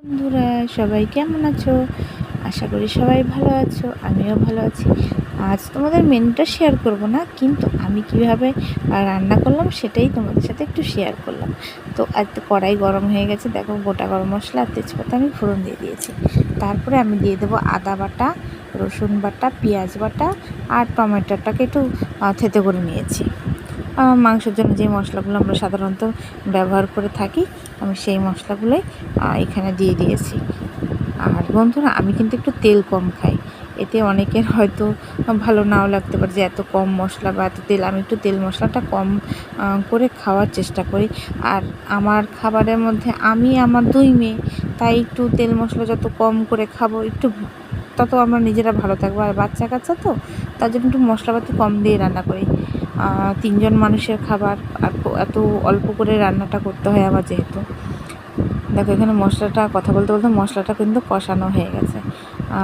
বন্ধুরা, সবাই কেমন আছো? আশা করি সবাই ভালো আছো, আমিও ভালো আছি। আজ তোমাদের মেনুটা শেয়ার করব না, কিন্তু আমি কিভাবে রান্না করলাম সেটাই তোমাদের সাথে একটু শেয়ার করলাম। তো আজ তো কড়াই গরম হয়ে গেছে, দেখো গোটা গরম মশলা আর তেজপাতা আমি ফোড়ন দিয়ে দিয়েছি। তারপরে আমি দিয়ে দেবো আদা বাটা, রসুন বাটা, পেঁয়াজ বাটা আর টমেটোটাকে একটু থেতো করে নিয়েছি। মাংসের জন্য যে মশলাগুলো আমরা সাধারণত ব্যবহার করে থাকি, আমি সেই মশলাগুলোই এখানে দিয়ে দিয়েছি। আর বন্ধুরা, আমি কিন্তু একটু তেল কম খাই। এতে অনেকের হয়তো ভালো নাও লাগতে পারে যে এত কম মশলা বা এত তেল। আমি একটু তেল মশলাটা কম করে খাওয়ার চেষ্টা করি। আর আমার খাবারের মধ্যে আমি আমার 2 মেয়ে, তাই একটু তেল মশলা যত কম করে খাবো একটু তত আমরা নিজেরা ভালো থাকবো। আর বাচ্চা কাচ্চা তো, তার জন্য একটু মশলাপাতি কম দিয়ে রান্না করি। 3 জন মানুষের খাবার, আর এত অল্প করে রান্নাটা করতে হয় আমার যেহেতু। দেখো এখানে মশলাটা, কথা বলতে বলতে মশলাটা কিন্তু কষানো হয়ে গেছে।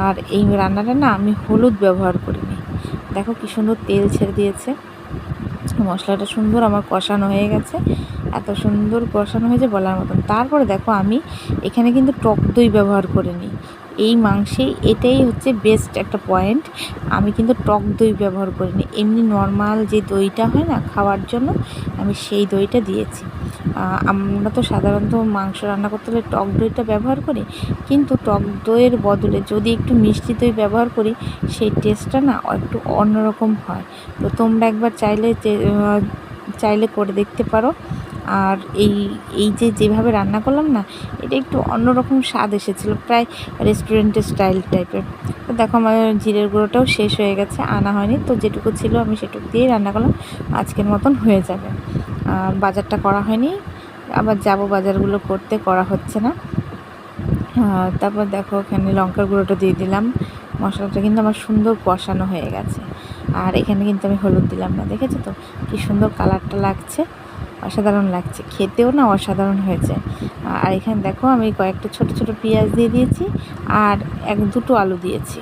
আর এই রান্নাটা না আমি হলুদ ব্যবহার করিনি। দেখো কি সুন্দর তেল ছেড়ে দিয়েছে। মশলাটা সুন্দর আমার কষানো হয়ে গেছে, এত সুন্দর কষানো হয়েছে বলার মতন। তারপরে দেখো আমি এখানে কিন্তু টক দই ব্যবহার করিনি এই মাংসে। এটাই হচ্ছে বেস্ট একটা পয়েন্ট। আমি কিন্তু টক দই ব্যবহার করিনি, এমনি নর্মাল যে দইটা হয় না খাওয়ার জন্য, আমি সেই দইটা দিয়েছি। আমরা তো সাধারণত মাংস রান্না করতে হলে টক দইটা ব্যবহার করি, কিন্তু টক দইয়ের বদলে যদি একটু মিষ্টি দই ব্যবহার করি, সেই টেস্টটা না একটু অন্যরকম হয়। তো তোমরা একবার চাইলে করে দেখতে পারো। আর এই যেভাবে রান্না করলাম না, এটা একটু অন্যরকম স্বাদ এসেছিলো, প্রায় রেস্টুরেন্টের স্টাইল টাইপের। তো দেখো আমার জিরের গুঁড়োটাও শেষ হয়ে গেছে, আনা হয়নি, তো যেটুকু ছিল আমি সেটুকু দিয়েই রান্না করলাম। আজকের মতন হয়ে যাবে। বাজারটা করা হয়নি, আবার যাব বাজারগুলো করতে, করা হচ্ছে না। তারপর দেখো এখানে লঙ্কার গুঁড়োটা দিয়ে দিলাম। মশলাটা কিন্তু আমার সুন্দর কষানো হয়ে গেছে। আর এখানে কিন্তু আমি হলুদ দিলাম না, দেখেছো তো কি সুন্দর কালারটা লাগছে, অসাধারণ লাগছে, খেতেও না অসাধারণ হয়েছে। আর এখানে দেখো আমি কয়েকটা ছোট ছোট পেঁয়াজ দিয়ে দিয়েছি, আর 1-2টো আলু দিয়েছি।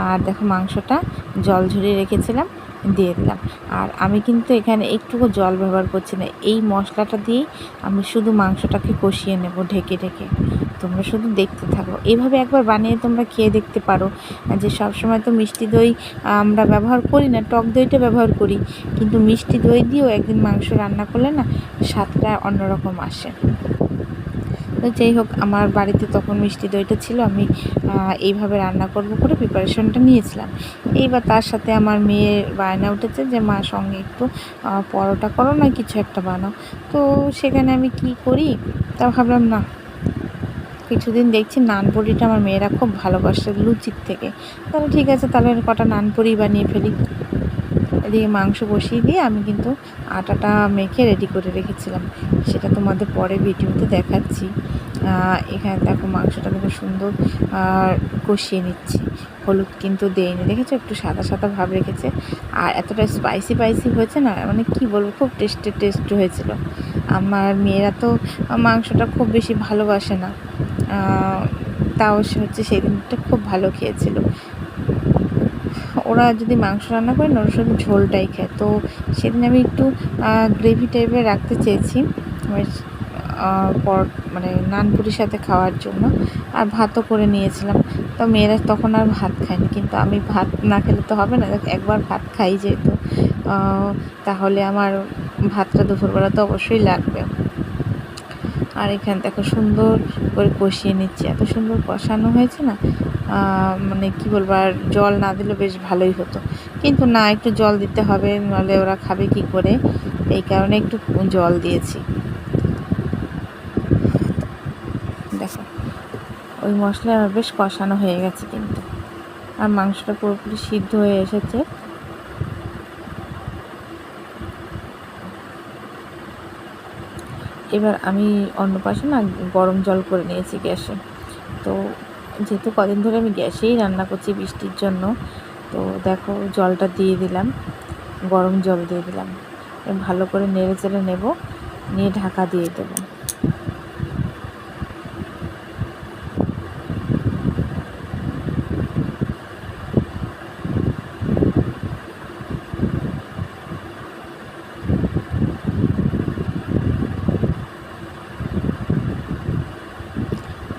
আর দেখো মাংসটা জল ঝরিয়ে রেখেছিলাম, দিয়ে দিলাম। আর আমি কিন্তু এখানে একটুকু জল ব্যবহার করছি না, এই মশলাটা দিয়েই আমি শুধু মাংসটাকে কষিয়ে নেব ঢেকে ঢেকে। তোমরা শুধু দেখতে থাকো, এইভাবে একবার বানিয়ে তোমরা খেয়ে দেখতে পারো। যে সবসময় তো মিষ্টি দই আমরা ব্যবহার করি না, টক দইটা ব্যবহার করি, কিন্তু মিষ্টি দই দিয়েও একদিন মাংস রান্না করলে না স্বাদটা অন্যরকম আসে। তো যাই হোক, আমার বাড়িতে তখন মিষ্টি দইটা ছিল, আমি এইভাবে রান্না করব করে প্রিপারেশনটা নিয়েছিলাম। এইবার তার সাথে আমার মেয়ের বায়না উঠেছে যে মা সঙ্গে একটু পরোটা করো না, কিছু একটা বানাও। তো সেখানে আমি কি করি, তা ভাবলাম না, কিছুদিন দেখছি নানপুরিটা আমার মেয়েরা খুব ভালোবাসে লুচির থেকে, তাহলে ঠিক আছে, তাহলে কটা নানপুরি বানিয়ে ফেলি। এদিকে মাংস বসিয়ে দিয়ে আমি কিন্তু আটাটা মেখে রেডি করে রেখেছিলাম, সেটা তোমাদের পরে ভিডিওতে দেখাচ্ছি। এখানে দেখো মাংসটা কিন্তু সুন্দর কষিয়ে নিচ্ছি, হলুদ কিন্তু দেয়নি, দেখেছো একটু সাদা সাদা ভাব রেখেছে। আর এতটা স্পাইসি হয়েছে না, মানে কি বলবো, খুব টেস্ট হয়েছিল। আমার মেয়েরা তো মাংসটা খুব বেশি ভালোবাসে না, তাও হচ্ছে সেই দিনটা খুব ভালো খেয়েছিল। ওরা যদি মাংস রান্না করে না, ওরা শুধু ঝোলটাই খায়। তো সেদিন আমি একটু গ্রেভি টাইপের রাখতে চেয়েছি মানে নানপুরির সাথে খাওয়ার জন্য। আর ভাতও করে নিয়েছিলাম। তো মেয়েরা তখন আর ভাত খায়নি, কিন্তু আমি ভাত না খেলে তো হবে না, একবার ভাত খাই যেহেতু, তাহলে আমার ভাতটা দুপুরবেলা তো অবশ্যই লাগবে। আর এখানে দেখো সুন্দর করে কষিয়ে নিচ্ছি, এত সুন্দর কষানো হয়েছে না, মানে কি বলবো, আর জল না দিলে বেশ ভালোই হতো, কিন্তু না, একটু জল দিতে হবে, নাহলে ওরা খাবে কি করে, এই কারণে একটু জল দিয়েছি। দেখো ওই মশলা আমার বেশ কষানো হয়ে গেছে কিন্তু, আর মাংসটা পুরোপুরি সিদ্ধ হয়ে এসেছে। এবার আমি অন্য পাশে না গরম জল করে নিয়েছি গ্যাসে। তো যেহেতু কদিন ধরে আমি গ্যাসেই রান্না করছি বৃষ্টির জন্য, তো দেখো জলটা দিয়ে দিলাম, গরম জল দিয়ে দিলাম, ভালো করে নেড়ে চেড়ে নেব, নিয়ে ঢাকা দিয়ে দেবো।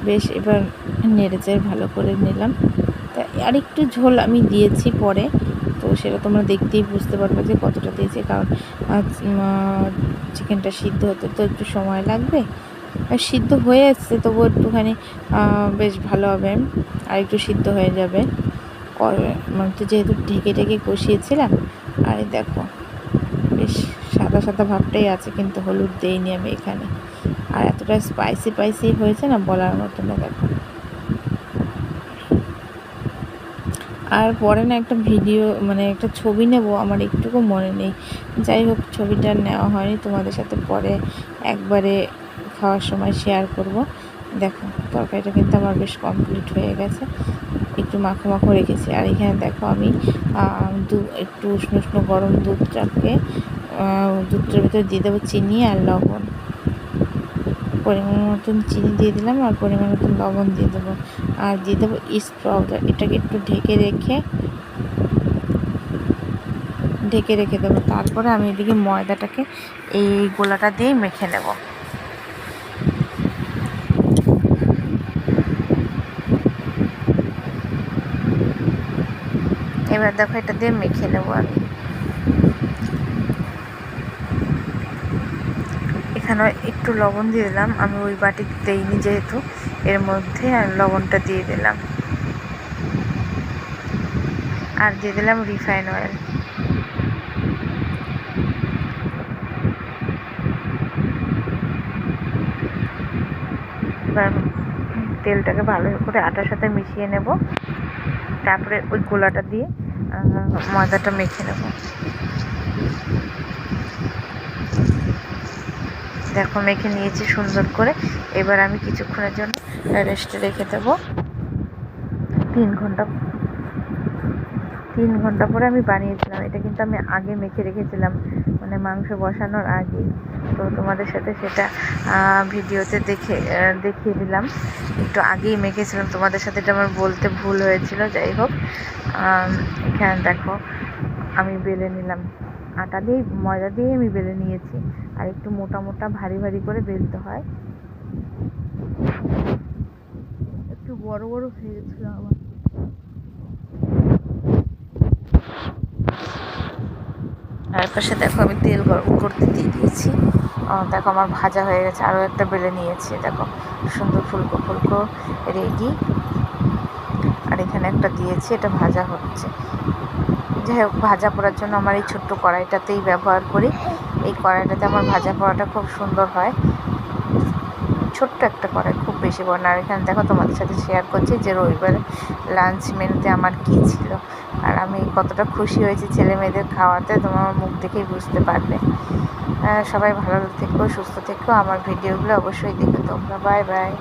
বেশ এবার নেড়েচেড়ে ভালো করে নিলাম। তা আর একটু ঝোল আমি দিয়েছি পরে, তো সেটা তোমরা দেখতেই বুঝতে পারবে যে কতটা দিয়েছি, কারণ চিকেনটা সিদ্ধ হতে তো একটু সময় লাগবে। আর সিদ্ধ হয়ে আসছে, তবুও একটুখানি বেশ ভালো হবে, আর একটু সিদ্ধ হয়ে যাবে। মানে তো যেহেতু ঢেকে ঢেকে কষিয়েছিলাম। আর দেখো বেশ সাদা সাদা ভাবটাই আছে, কিন্তু হলুদ দেইনি আমি এখানে। আর এতটা স্পাইসি হয়েছে না, বলার মতো না। দেখো, আর পরে না একটা ভিডিও মানে একটা ছবি নেব, আমার একটুকু মনে নেই। যাই হোক, ছবিটা নেওয়া হয়নি, তোমাদের সাথে পরে একবারে খাওয়ার সময় শেয়ার করব। দেখো, তরকারিটা কিন্তু আমার বেশ কমপ্লিট হয়ে গেছে, একটু মাখো মাখো রেখেছি। আর এখানে দেখো আমি একটু উষ্ণ উষ্ণ গরম দুধটার ভিতরে দিয়ে দেবো চিনি আর লবণ। পরিমাণ মতন চিনি দিয়ে দিলাম, আর পরিমাণ মতন লবণ দিয়ে দেবো, আর দিয়ে দেবো ইস্ট পাউডার। এটাকে একটু ঢেকে রেখে দেবো। তারপরে আমি এদিকে ময়দাটাকে এই গোলাটা দিয়ে মেখে নেব। এবার দেখো, এটা দিয়ে মেখে নেবো আমি। এখানে একটু লবণ দিয়ে দিলাম, আমি ওই বাটিতে দিইনি যেহেতু, এর মধ্যে আর লবণটা দিয়ে দিলাম। আর দিয়ে দিলাম রিফাইন অয়েল। এবার তেলটাকে ভালো করে আটার সাথে মিশিয়ে নেব। তারপরে ওই গোলাটা দিয়ে ময়দাটা মেখে নেব। দেখো, মেখে নিয়েছি সুন্দর করে। এবার আমি কিছুক্ষণের জন্য রেস্টে রেখে দেবো। 3 ঘন্টা পরে আমি বানিয়েছিলাম। এটা কিন্তু আমি আগে মেখে রেখেছিলাম, মানে মাংস বসানোর আগে। তো তোমাদের সাথে সেটা ভিডিওতে দেখিয়ে দিলাম। একটু আগেই মেখেছিলাম, তোমাদের সাথে এটা আমার বলতে ভুল হয়েছিল। যাই হোক, এখানে দেখো আমি বেলে নিলাম, আটা দিয়ে ময়দা দিয়ে আমি বেলে নিয়েছি। আর একটু মোটা মোটা ভারী ভারী করে বেলতে হয়। একটু বড় বড় হয়ে গেছিল আমার। আর পাশে দেখো আমি তেল গরম করতে দিয়ে দিয়েছি। দেখো আমার ভাজা হয়ে গেছে। আরও একটা বেলে নিয়েছি, দেখো সুন্দর ফুলকো ফুলকো রেডি। আর এখানে একটা দিয়েছি, এটা ভাজা হচ্ছে। যাই হোক, ভাজা পোড়ার জন্য আমার এই ছোট্ট কড়াইটাতেই ব্যবহার করি। এই কড়াইটাতে আমার ভাজা পোড়াটা খুব সুন্দর হয়। ছোট্ট একটা কড়াই, খুব বেশি বড় না। আর এখানে দেখো তোমাদের সাথে শেয়ার করছি যে রবিবারে লাঞ্চ মেনুতে আমার কী ছিল, আর আমি কতটা খুশি হয়েছি ছেলে মেয়েদের খাওয়াতে, তোমার মুখ দেখেই বুঝতে পারবে। সবাই ভালো থেকো, সুস্থ থেকো। আমার ভিডিওগুলো অবশ্যই দেখো তোমরা। Bye bye.